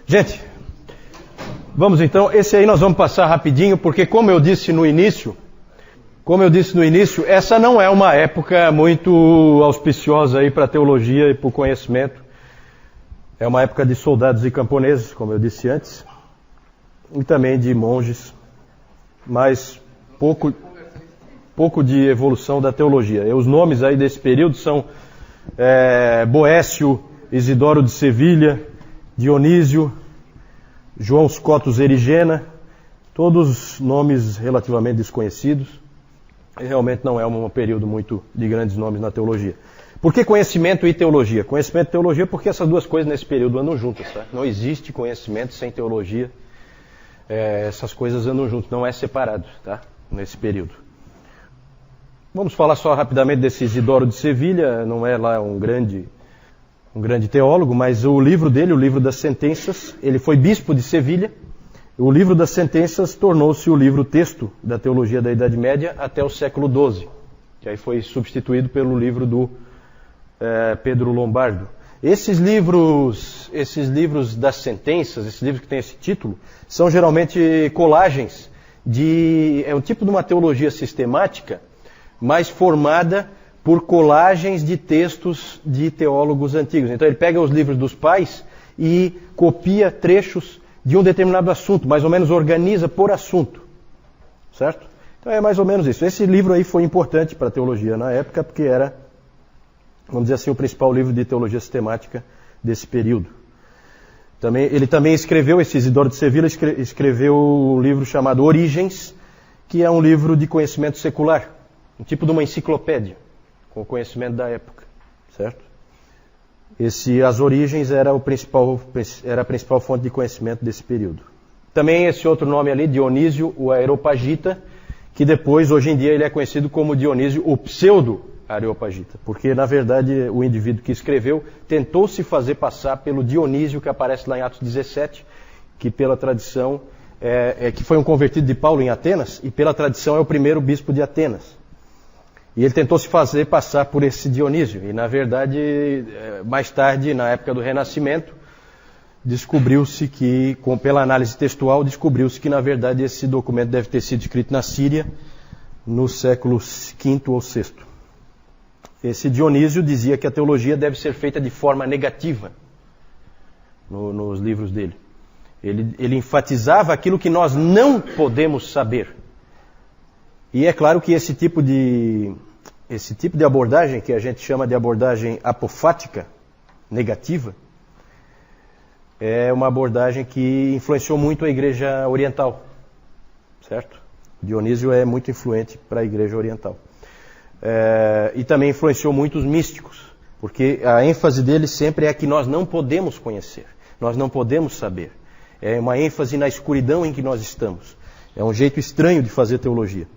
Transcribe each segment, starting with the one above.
Gente, vamos então, esse aí nós vamos passar rapidinho, porque como eu disse no início, essa não é uma época muito auspiciosa aí para a teologia e para o conhecimento. É uma época de soldados e camponeses, como eu disse antes, e também de monges, mas pouco de evolução da teologia. E os nomes aí desse período são Boécio, Isidoro de Sevilha, Dionísio, João Scotus Erigena, todos nomes relativamente desconhecidos. E realmente não é um período muito de grandes nomes na teologia. Por que conhecimento e teologia? Conhecimento e teologia porque essas duas coisas nesse período andam juntas. Tá? Não existe conhecimento sem teologia. Essas coisas andam juntas, não é separado, tá? Nesse período. Vamos falar só rapidamente desse Isidoro de Sevilha. Não é lá um grande teólogo, mas o livro dele, o livro das sentenças, ele foi bispo de Sevilha. O livro das sentenças tornou-se o livro-texto da teologia da Idade Média até o século XII, que aí foi substituído pelo livro do Pedro Lombardo. Esses livros das sentenças, esses livros que têm esse título, são geralmente colagens é um tipo de uma teologia sistemática, mas formada por colagens de textos de teólogos antigos. Então ele pega os livros dos pais e copia trechos de um determinado assunto, mais ou menos organiza por assunto, certo? Então é mais ou menos isso. Esse livro aí foi importante para a teologia na época, porque era, vamos dizer assim, o principal livro de teologia sistemática desse período. Ele também escreveu, esse Isidoro de Sevilha, escreveu um livro chamado Origens, que é um livro de conhecimento secular, um tipo de uma enciclopédia, com o conhecimento da época, certo? As Origens era a principal fonte de conhecimento desse período. Também esse outro nome ali, Dionísio, o Areopagita, que depois, hoje em dia, ele é conhecido como Dionísio, o pseudo-Areopagita, porque, na verdade, o indivíduo que escreveu tentou se fazer passar pelo Dionísio, que aparece lá em Atos 17, que pela tradição, que foi um convertido de Paulo em Atenas, e pela tradição é o primeiro bispo de Atenas. E ele tentou se fazer passar por esse Dionísio. E, na verdade, mais tarde, na época do Renascimento, descobriu-se que, pela análise textual, descobriu-se que, na verdade, esse documento deve ter sido escrito na Síria no século V ou VI. Esse Dionísio dizia que a teologia deve ser feita de forma negativa nos livros dele. Ele enfatizava aquilo que nós não podemos saber. E é claro que esse tipo de abordagem, que a gente chama de abordagem apofática, negativa, é uma abordagem que influenciou muito a Igreja Oriental, certo? Dionísio é muito influente para a Igreja Oriental. E também influenciou muito os místicos, porque a ênfase dele sempre é que nós não podemos conhecer, nós não podemos saber. É uma ênfase na escuridão em que nós estamos. É um jeito estranho de fazer teologia.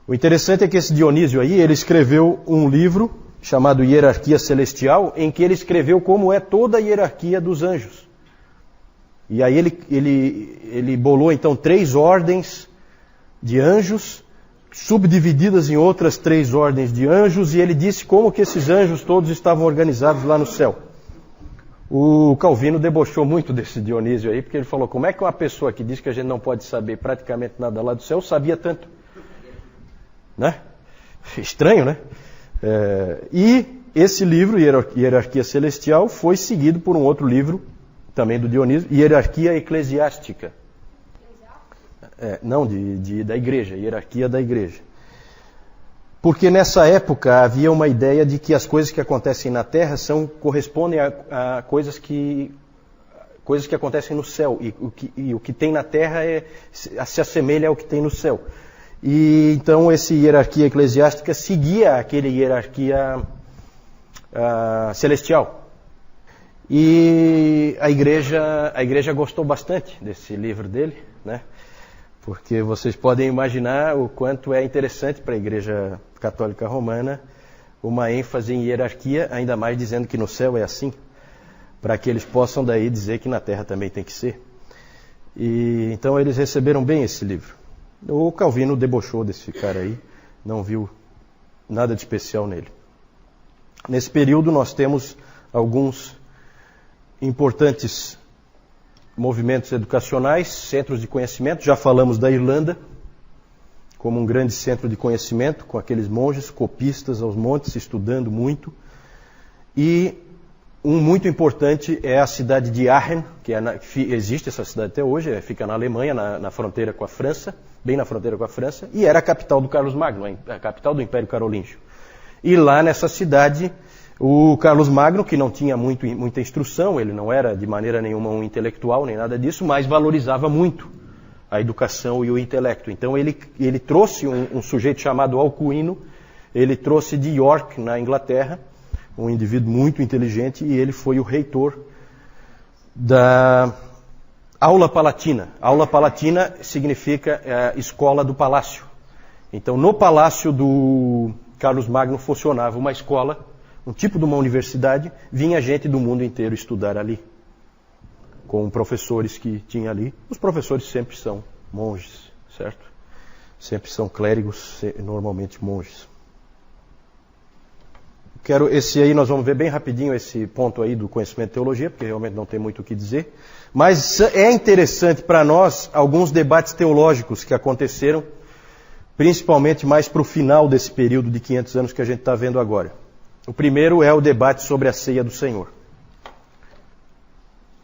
O interessante é que esse Dionísio aí, ele escreveu um livro chamado Hierarquia Celestial, em que ele escreveu como é toda a hierarquia dos anjos. E aí ele bolou então 3 ordens de anjos, subdivididas em outras 3 ordens de anjos, e ele disse como que esses anjos todos estavam organizados lá no céu. O Calvino debochou muito desse Dionísio aí, porque ele falou, como é que uma pessoa que diz que a gente não pode saber praticamente nada lá do céu, sabia tanto? Né? Estranho, né? E esse livro, Hierarquia Celestial, foi seguido por um outro livro, também do Dionísio, Hierarquia Eclesiástica. Não, da igreja, Hierarquia da igreja. Porque nessa época havia uma ideia de que as coisas que acontecem na Terra correspondem a coisas que acontecem no céu, e o que tem na Terra se assemelha ao que tem no céu. E então essa hierarquia eclesiástica seguia aquele hierarquia celestial. E a igreja gostou bastante desse livro dele, né? Porque vocês podem imaginar o quanto é interessante para a Igreja Católica Romana uma ênfase em hierarquia, ainda mais dizendo que no céu é assim, para que eles possam daí dizer que na Terra também tem que ser. E então eles receberam bem esse livro. O Calvino debochou desse cara aí, não viu nada de especial nele. Nesse período nós temos alguns importantes movimentos educacionais, centros de conhecimento. Já falamos da Irlanda como um grande centro de conhecimento, com aqueles monges copistas aos montes, estudando muito. E um muito importante é a cidade de Aachen, existe essa cidade até hoje, fica na Alemanha, na fronteira com a França, bem na fronteira com a França, e era a capital do Carlos Magno, a capital do Império Carolíngio. E lá nessa cidade, o Carlos Magno, que não tinha muita instrução, ele não era de maneira nenhuma um intelectual, nem nada disso, mas valorizava muito a educação e o intelecto. Então ele trouxe um sujeito chamado Alcuino, ele trouxe de York, na Inglaterra, um indivíduo muito inteligente, e ele foi o reitor da Aula Palatina. Aula Palatina significa escola do palácio. Então no palácio do Carlos Magno funcionava uma escola, um tipo de uma universidade, vinha gente do mundo inteiro estudar ali, com professores que tinha ali. Os professores sempre são monges, certo? Sempre são clérigos, normalmente monges. Esse aí nós vamos ver bem rapidinho esse ponto aí do conhecimento de teologia, porque realmente não tem muito o que dizer. Mas é interessante para nós alguns debates teológicos que aconteceram, principalmente mais para o final desse período de 500 anos que a gente está vendo agora. O primeiro é o debate sobre a ceia do Senhor.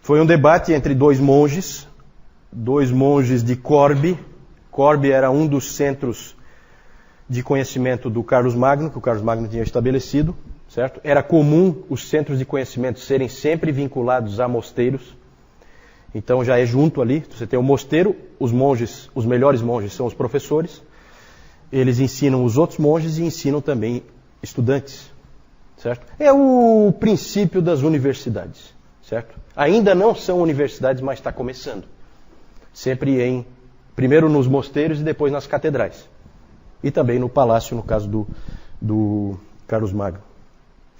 Foi um debate entre dois monges de Corbe. Corbe era um dos centros de conhecimento do Carlos Magno, que o Carlos Magno tinha estabelecido, certo? Era comum os centros de conhecimento serem sempre vinculados a mosteiros. Então já é junto ali, você tem o mosteiro, os monges, os melhores monges são os professores, eles ensinam os outros monges e ensinam também estudantes, certo? É o princípio das universidades, certo? Ainda não são universidades, mas está começando. Sempre primeiro nos mosteiros e depois nas catedrais. E também no palácio, no caso do Carlos Magno.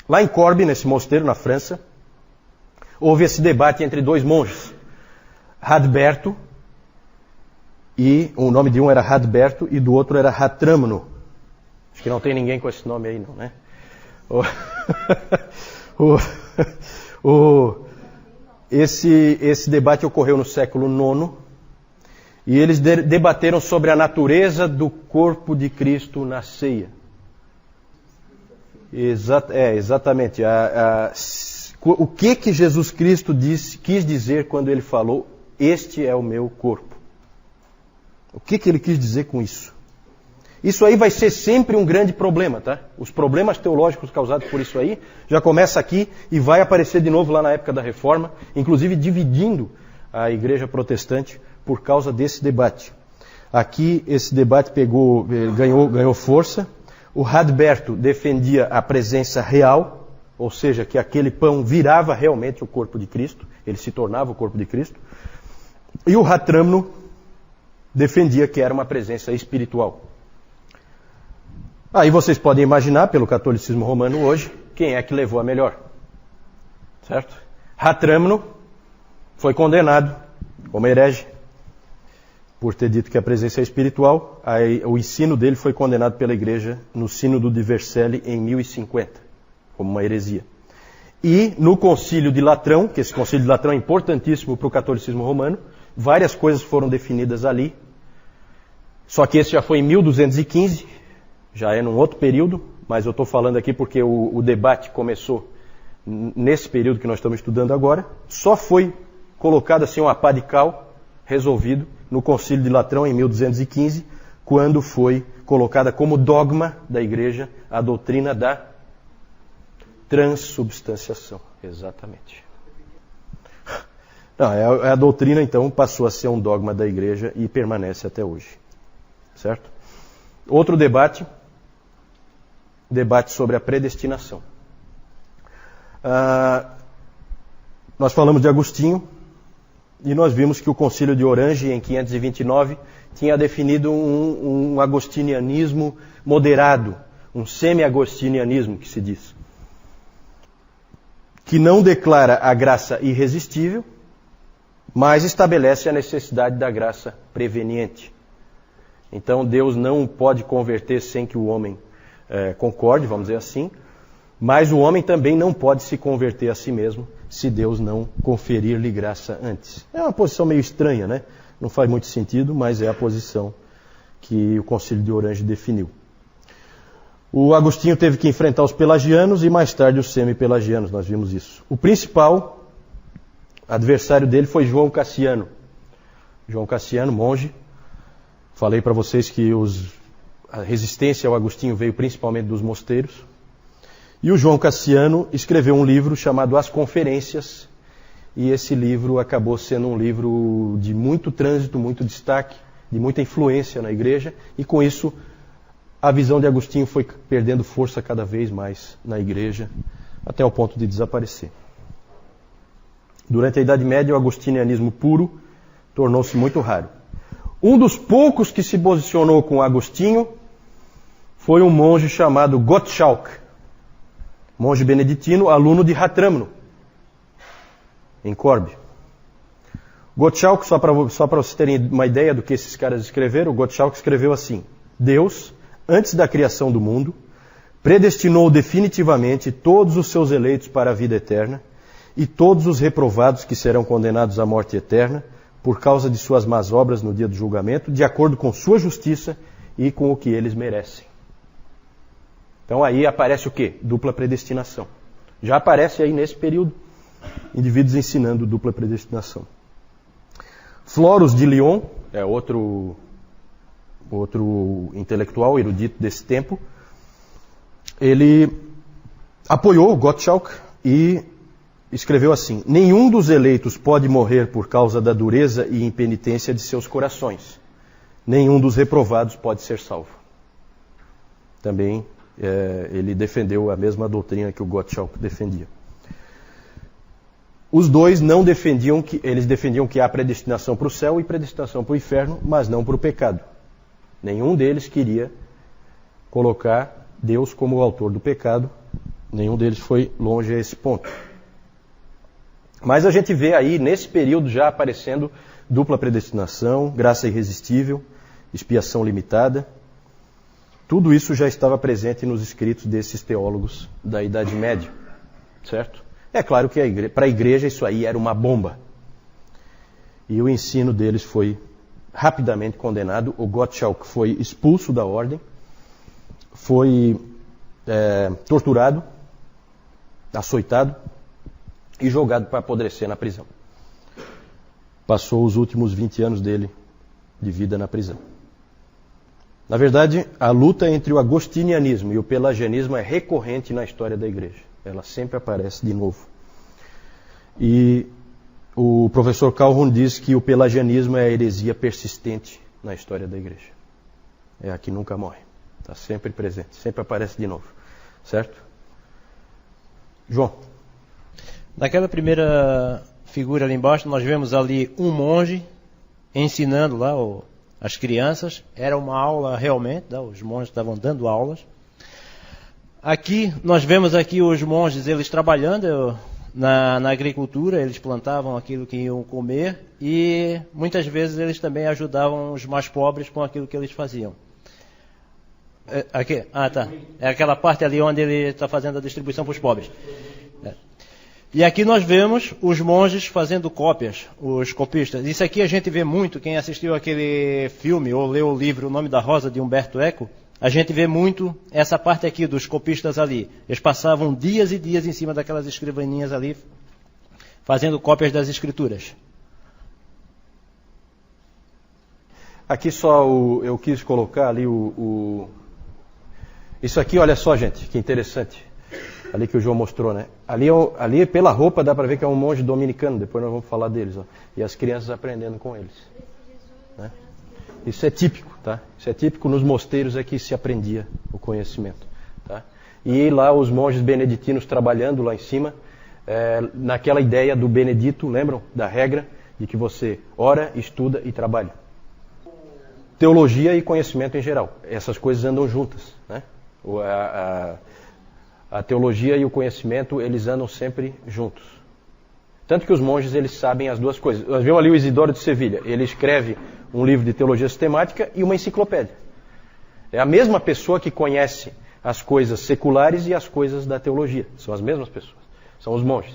Lá em Corbe, nesse mosteiro, na França, houve esse debate entre dois monges. Radberto, e o nome de um era Radberto e do outro era Ratramno. Acho que não tem ninguém com esse nome aí, não, né? Esse debate ocorreu no século IX, e eles debateram sobre a natureza do corpo de Cristo na ceia. Exatamente. O que Jesus Cristo quis dizer quando ele falou, este é o meu corpo? O que ele quis dizer com isso? Isso aí vai ser sempre um grande problema, tá? Os problemas teológicos causados por isso aí já começa aqui e vai aparecer de novo lá na época da Reforma, inclusive dividindo a igreja protestante por causa desse debate. Aqui esse debate ganhou força. O Radberto defendia a presença real, ou seja, que aquele pão virava realmente o corpo de Cristo, ele se tornava o corpo de Cristo. E o Ratramno defendia que era uma presença espiritual. Aí vocês podem imaginar, pelo catolicismo romano hoje, quem é que levou a melhor. Certo? Ratramno foi condenado como herege por ter dito que a presença é espiritual. Aí, o ensino dele foi condenado pela igreja no Sínodo de Vercelli em 1050, como uma heresia. E no Concílio de Latrão, que esse Concílio de Latrão é importantíssimo para o catolicismo romano, várias coisas foram definidas ali. Só que esse já foi em 1215, já é num outro período, mas eu estou falando aqui porque o debate começou nesse período que nós estamos estudando agora. Só foi colocado assim uma pá de cal, resolvido, no Concílio de Latrão em 1215, quando foi colocada como dogma da igreja a doutrina da transubstanciação. Exatamente. Não, a doutrina, então, passou a ser um dogma da igreja e permanece até hoje. Certo? Outro debate sobre a predestinação. Nós falamos de Agostinho, e nós vimos que o Concílio de Orange, em 529, tinha definido um agostinianismo moderado, um semi-agostinianismo, que se diz, que não declara a graça irresistível, mas estabelece a necessidade da graça preveniente. Então Deus não pode converter sem que o homem concorde, vamos dizer assim, Mas o homem também não pode se converter a si mesmo se Deus não conferir-lhe graça antes. É uma posição meio estranha, né? Não faz muito sentido, mas é a posição que o Concílio de Orange definiu. O Agostinho teve que enfrentar os pelagianos e mais tarde os semi-pelagianos, nós vimos isso. O principal adversário dele foi João Cassiano. João Cassiano, monge. Falei para vocês que a resistência ao Agostinho veio principalmente dos mosteiros. E o João Cassiano escreveu um livro chamado As Conferências, e esse livro acabou sendo um livro de muito trânsito, muito destaque, de muita influência na igreja, e com isso a visão de Agostinho foi perdendo força cada vez mais na igreja, até o ponto de desaparecer. Durante a Idade Média, o agostinianismo puro tornou-se muito raro. Um dos poucos que se posicionou com Agostinho foi um monge chamado Gottschalk, monge beneditino, aluno de Ratramno, em Corbe. Gottschalk, só para vocês terem uma ideia do que esses caras escreveram, Gottschalk escreveu assim: Deus, antes da criação do mundo, predestinou definitivamente todos os seus eleitos para a vida eterna e todos os reprovados que serão condenados à morte eterna por causa de suas más obras no dia do julgamento, de acordo com sua justiça e com o que eles merecem. Então aí aparece o quê? Dupla predestinação. Já aparece aí nesse período indivíduos ensinando dupla predestinação. Floros de Lyon, é outro intelectual erudito desse tempo, ele apoiou Gottschalk e escreveu assim: nenhum dos eleitos pode morrer por causa da dureza e impenitência de seus corações. Nenhum dos reprovados pode ser salvo. Também ele defendeu a mesma doutrina que o Gottschalk defendia. Os dois não defendiam eles defendiam que há predestinação para o céu e predestinação para o inferno, mas não para o pecado. Nenhum deles queria colocar Deus como o autor do pecado. Nenhum deles foi longe a esse ponto. Mas a gente vê aí, nesse período, já aparecendo dupla predestinação, graça irresistível, expiação limitada. Tudo isso já estava presente nos escritos desses teólogos da Idade Média, certo? É claro que para a igreja isso aí era uma bomba. E o ensino deles foi rapidamente condenado. O Gottschalk foi expulso da ordem, foi torturado, açoitado e jogado para apodrecer na prisão. Passou os últimos 20 anos dele de vida na prisão. Na verdade, a luta entre o agostinianismo e o pelagianismo é recorrente na história da igreja. Ela sempre aparece de novo. E o professor Calhoun diz que o pelagianismo é a heresia persistente na história da igreja. É a que nunca morre. Está sempre presente, sempre aparece de novo. Certo? João. Naquela primeira figura ali embaixo, nós vemos ali um monge ensinando lá as crianças. Era uma aula realmente, os monges estavam dando aulas. Aqui, nós vemos aqui os monges, eles trabalhando na agricultura, eles plantavam aquilo que iam comer e muitas vezes eles também ajudavam os mais pobres com aquilo que eles faziam. Aqui, tá. É aquela parte ali onde ele está fazendo a distribuição para os pobres. E aqui nós vemos os monges fazendo cópias, os copistas. Isso aqui a gente vê muito, quem assistiu aquele filme ou leu o livro O Nome da Rosa, de Humberto Eco, a gente vê muito essa parte aqui dos copistas ali. Eles passavam dias e dias em cima daquelas escrivaninhas ali, fazendo cópias das escrituras. Aqui só eu quis colocar ali Isso aqui, olha só, gente, que interessante. Ali que o João mostrou, né? Ali pela roupa dá para ver que é um monge dominicano. Depois nós vamos falar deles, ó. E as crianças aprendendo com eles. Né? Isso é típico, tá? Isso é típico nos mosteiros, é que se aprendia o conhecimento, tá? E lá os monges beneditinos trabalhando lá em cima, naquela ideia do Benedito, lembram? Da regra de que você ora, estuda e trabalha. Teologia e conhecimento em geral. Essas coisas andam juntas, né? A teologia e o conhecimento, eles andam sempre juntos. Tanto que os monges, eles sabem as duas coisas. Nós vimos ali o Isidoro de Sevilha. Ele escreve um livro de teologia sistemática e uma enciclopédia. É a mesma pessoa que conhece as coisas seculares e as coisas da teologia. São as mesmas pessoas, são os monges.